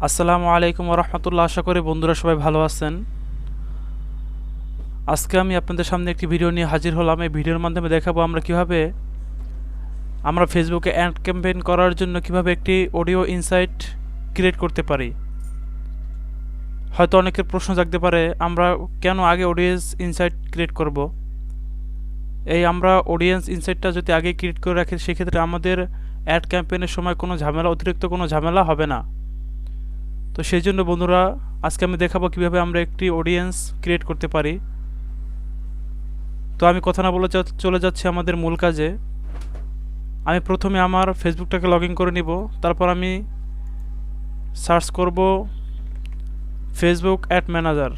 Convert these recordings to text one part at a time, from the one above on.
আসসালামু আলাইকুম ওয়া রাহমাতুল্লাহ। আশা করি বন্ধুরা সবাই ভালো আছেন। আজকে আমি আপনাদের সামনে একটি ভিডিও নিয়ে হাজির হলাম। এই ভিডিওর মাধ্যমে দেখাবো আমরা কিভাবে আমরা ফেসবুকে অ্যাড ক্যাম্পেইন করার জন্য কিভাবে একটি অডিও ইনসাইট ক্রিয়েট করতে পারি। হয়তো অনেকের প্রশ্ন জাগতে পারে, আমরা কেন আগে অডিয়েন্স ইনসাইট ক্রিয়েট করব। আমরা অডিয়েন্স ইনসাইটটা যদি আগে ক্রিয়েট করে রাখি, সেক্ষেত্রে আমাদের অ্যাড ক্যাম্পেইনের সময় কোনো ঝামেলা, অতিরিক্ত কোনো ঝামেলা হবে না। তো সেই জন্য বন্ধুরা, আজকে আমি দেখাবো কিভাবে আমরা একটি অডিয়েন্স ক্রিয়েট করতে পারি। তো আমি কথা না বলে চলে যাচ্ছি আমাদের মূল কাজে। আমি প্রথমে আমার ফেসবুকটাকে লগ ইন করে নিব। তারপর আমি সার্চ করব Facebook ad manager.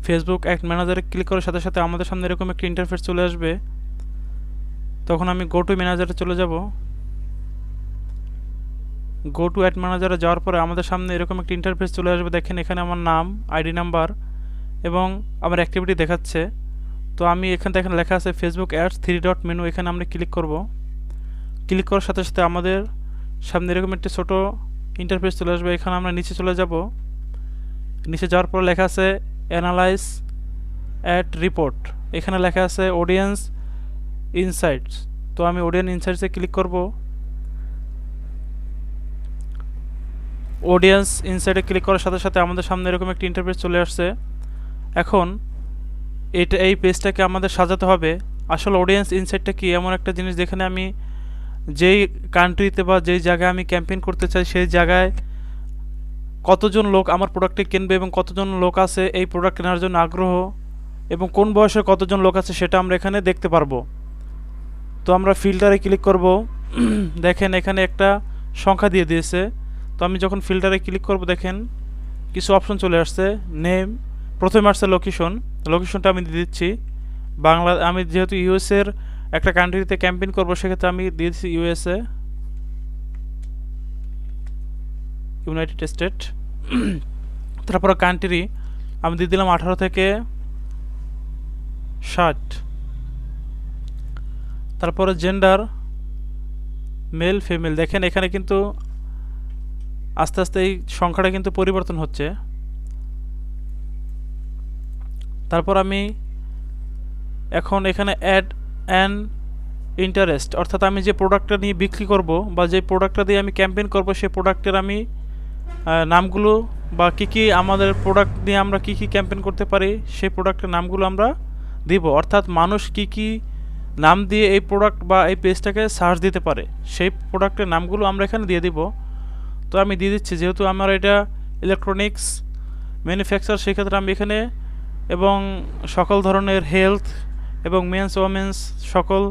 Facebook ad ম্যানেজারে ক্লিক করার সাথে সাথে আমাদের সামনে এরকম একটা ইন্টারফেস চলে আসবে। তখন আমি গো টু ম্যানেজারে চলে যাব। গো টু অ্যাড ম্যানেজারে যাওয়ার পরে আমাদের সামনে এরকম একটা ইন্টারফেস চলে আসবে। দেখেন এখানে আমার নাম, আইডি নাম্বার এবং আমার অ্যাক্টিভিটি দেখাচ্ছে। তো আমি এখানে দেখেন লেখা আছে ফেসবুক অ্যাডস 3 ডট মেনু। এখানে আমরা ক্লিক করব। ক্লিক করার সাথে সাথে আমাদের সামনে এরকম একটি ছোট ইন্টারফেস চলে আসবে। এখানে আমরা নিচে চলে যাব। নিচে যাওয়ার পর লেখা আছে অ্যানালাইজ অ্যাড রিপোর্ট। এখানে লেখা আছে অডিয়েন্স ইনসাইটস। তো আমি অডিয়েন্স ইনসাইটসে ক্লিক করব। অডিয়েন্স ইনসাইটে ক্লিক করার সাথে সাথে আমাদের সামনে এরকম একটি ইন্টারফেস চলে আসছে। এখন এই পেজটাকে আমাদের সাজাতে হবে। আসলে অডিয়েন্স ইনসাইটটা কি, এমন একটা জিনিস যেখানে আমি যেই কান্ট্রিতে বা যেই জায়গায় আমি ক্যাম্পেইন করতে চাই সেই জায়গায় কতজন লোক আমার প্রোডাক্টটি কিনবে এবং কতজন লোক আছে এই প্রোডাক্ট কেনার জন্য আগ্রহ, এবং কোন বয়সের কতজন লোক আছে সেটা আমরা এখানে দেখতে পারবো। তো আমরা ফিল্টারে ক্লিক করব। দেখেন এখানে একটা সংখ্যা দিয়ে দিয়েছে। তো আমি যখন ফিল্টারে ক্লিক করব, দেখেন কিছু অপশন চলে আসছে। নেম, প্রথমে আসছে লোকেশন। লোকেশনটা আমি দিয়ে দিচ্ছি বাংলা। আমি যেহেতু ইউএসএর একটা কান্ট্রিতে ক্যাম্পেইন করব, সেক্ষেত্রে আমি দিয়ে দিচ্ছি ইউএসএ, ইউনাইটেড স্টেট। তারপরে কান্ট্রি আমি দিয়ে দিলাম 18 থেকে 60। তারপরে জেন্ডার মেল ফিমেল। দেখেন এখানে কিন্তু আস্তে আস্তে এই সংখ্যাটা কিন্তু পরিবর্তন হচ্ছে। তারপর আমি এখন এখানে অ্যাড অ্যান ইন্টারেস্ট, অর্থাৎ আমি যে প্রোডাক্টটা নিয়ে বিক্রি করব বা যে প্রোডাক্টটা দিয়ে আমি ক্যাম্পেইন করব, সেই প্রোডাক্টের আমি নামগুলো বা কী আমাদের প্রোডাক্ট নিয়ে আমরা কী ক্যাম্পেইন করতে পারি সেই প্রোডাক্টের নামগুলো আমরা দিব। অর্থাৎ মানুষ কী নাম দিয়ে এই প্রোডাক্ট বা এই পেজটাকে সার্চ দিতে পারে, সেই প্রোডাক্টের নামগুলো আমরা এখানে দিয়ে দিব। তো আমি দিয়ে দিচ্ছি, যেহেতু আমার এটা ইলেকট্রনিক্স ম্যানুফ্যাকচার, সেক্ষেত্রে আমি এখানে এবং সকল ধরনের হেলথ এবং মেন্স ওমেন্স সকল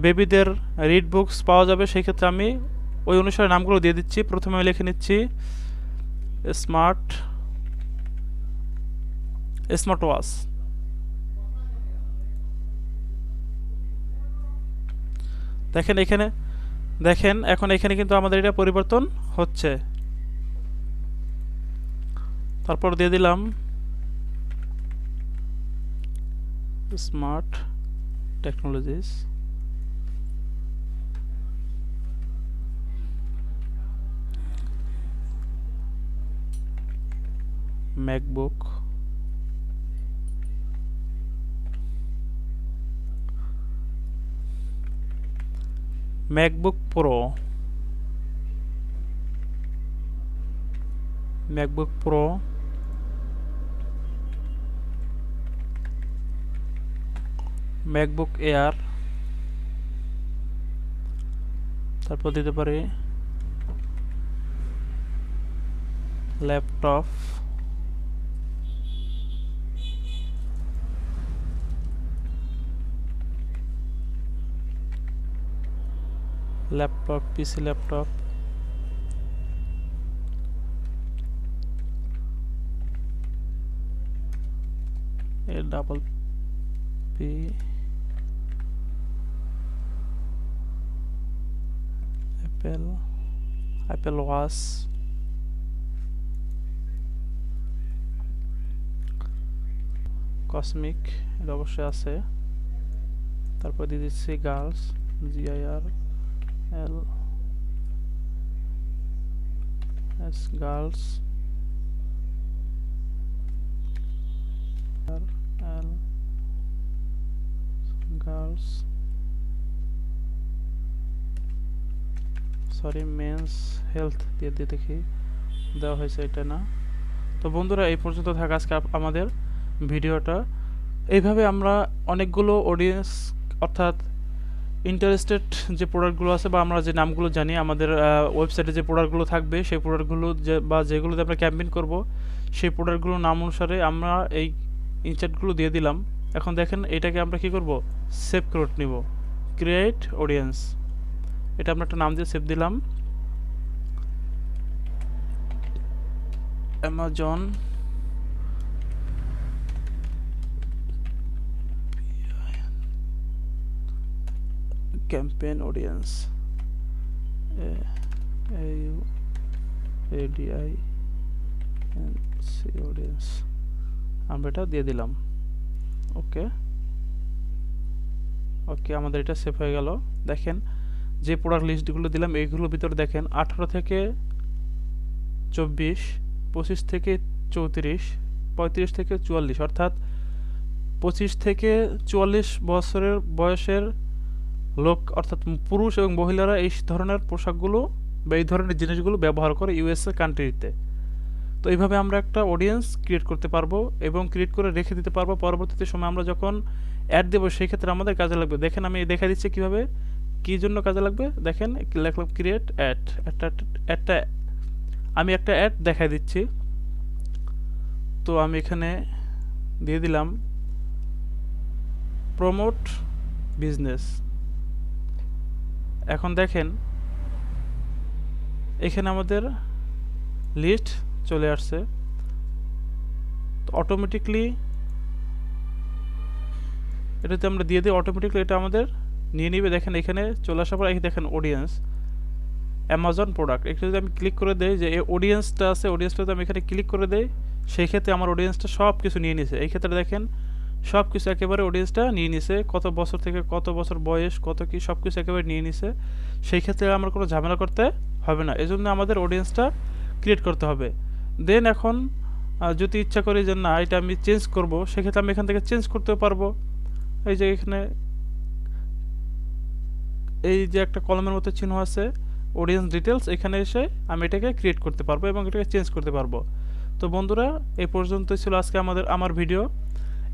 বেবিদের রিড বুকস পাওয়া যাবে। সেই ক্ষেত্রে আমি ওই অনুসারে নামগুলো দিয়ে দিচ্ছি। প্রথমে আমি লিখে নিচ্ছি স্মার্ট ওয়াচ। দেখেন এখানে, দেখেন এখন এখানে কিন্তু আমাদের এটা পরিবর্তন হচ্ছে। তারপর দিয়ে দিলাম smart technologies. MacBook, MacBook Pro, MacBook Pro, MacBook Air. তারপর দিতে পারি laptop, laptop PC laptop, A double P, Apple Watch, cosmic, এটা অবশ্যই আছে। তারপর দিয়ে দিচ্ছি girls, GIRLS, girls, L girls, sorry men's health দিয়ে দেখি দেওয়া হয়েছে, এটা না। তো বন্ধুরা এই পর্যন্ত থাকা আজকে আমাদের ভিডিওটা। এইভাবে আমরা অনেকগুলো অডিয়েন্স অর্থাৎ ইন্টারেস্টেড যে প্রোডাক্টগুলো আছে বা আমরা যে নামগুলো জানি আমাদের ওয়েবসাইটে যে প্রোডাক্টগুলো থাকবে সেই প্রোডাক্টগুলো বা যেগুলোতে আমরা ক্যাম্পেইন করব সেই প্রোডাক্টগুলোর নাম অনুসারে আমরা এই ইনসার্টগুলো দিয়ে দিলাম। এখন দেখেন এটাকে আমরা কি করব, সেভ করে নিব, ক্রিয়েট অডিয়েন্স, এটা আমরা একটা নাম দিয়ে সেভ দিলাম, Amazon campaign audience, AUDINC audience, আমরা এটা দিয়ে দিলাম। ওকে ওকে, আমাদের এটা সেভ হয়ে গেল। দেখেন যে প্রোডাক্ট লিস্টগুলো দিলাম এইগুলোর ভিতরে দেখেন 18 থেকে 24, 25 থেকে 34, 35 থেকে 44, অর্থাৎ 25 থেকে 44 বছরের বয়সের লোক অর্থাৎ পুরুষ এবং মহিলারা এই ধরনের পোশাকগুলো বা এই ধরনের জিনিসগুলো ব্যবহার করে ইউএসএ কান্ট্রিতে। তো এইভাবে আমরা একটা অডিয়েন্স ক্রিয়েট করতে পারবো এবং ক্রিয়েট করে রেখে দিতে পারবো। পরবর্তীতে সময় আমরা যখন অ্যাড দেবো সেই ক্ষেত্রে আমাদের কাজে লাগবে। দেখেন আমি দেখা দিচ্ছি কীভাবে, কী জন্য কাজে লাগবে। দেখেন লিখলাম ক্রিয়েট অ্যাড, একটা আমি একটা অ্যাড দেখাই দিচ্ছি। তো আমি এখানে দিয়ে দিলাম প্রমোট বিজনেস। এখন দেখেন এখানে আমাদের লিস্ট চলে আসছে, তো অটোমেটিকলি এটাতে আমরা দিয়ে দিই, অটোমেটিকলি এটা আমাদের নিয়ে নিবে। দেখেন এখানে চলে আসার পর দেখেন অডিয়েন্স অ্যামাজন প্রোডাক্ট, এখানে যদি আমি ক্লিক করে দেই যে এই অডিয়েন্সটা আছে, অডিয়েন্সটাতে আমি এখানে ক্লিক করে দেই, সেই ক্ষেত্রে আমার অডিয়েন্সটা সব কিছু নিয়ে নিছে। এই ক্ষেত্রে দেখেন সব কিছু একেবারে অডিয়েন্সটা নিয়ে নিছে, কত বছর থেকে কত বছর বয়স, কত কি সব কিছু একেবারে নিয়ে নিছে। সেই ক্ষেত্রে আমার কোনো ঝামেলা করতে হবে না, এজন্য আমাদের অডিয়েন্সটা ক্রিয়েট করতে হবে। দেন এখন যদি ইচ্ছা করি যে না এটা আমি চেঞ্জ করব, সেক্ষেত্রে আমি এখান থেকে চেঞ্জ করতেও পারবো। এই যে এখানে এই যে একটা কলমের মতো চিহ্ন আছে অডিয়েন্স ডিটেলস, এখানে এসে আমি এটাকে ক্রিয়েট করতে পারবো এবং এটাকে চেঞ্জ করতে পারবো। তো বন্ধুরা এই পর্যন্তই ছিল আজকে আমার ভিডিও,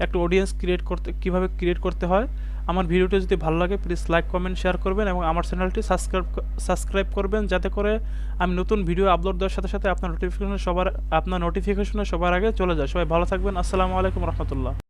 একটা অডিয়েন্স কীভাবে ক্রিয়েট করতে হয়। আমার ভিডিওটি যদি ভালো লাগে প্লিজ লাইক কমেন্ট শেয়ার করবেন এবং আমার চ্যানেলটি সাবস্ক্রাইব করবেন, যাতে করে আমি নতুন ভিডিও আপলোড দেওয়ার সাথে সাথে আপনার নোটিফিকেশনে সবার আগে চলে যায়। সবাই ভালো থাকবেন। আসসালামু আলাইকুম রহমতুল্লাহ।